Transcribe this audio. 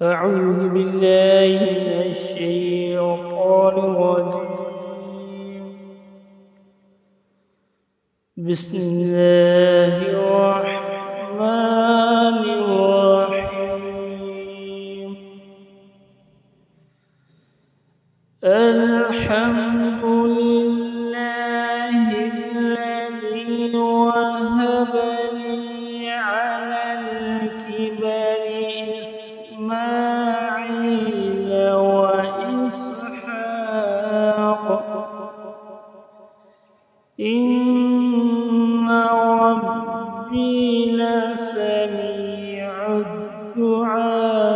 أعوذ بالله من الشيطان الرجيم. بسم الله الرحمن الرحيم. الحمد لله الذي وهب لي على الكبر إسماعيل وإسحاق إن ربي لسميع الدعاء.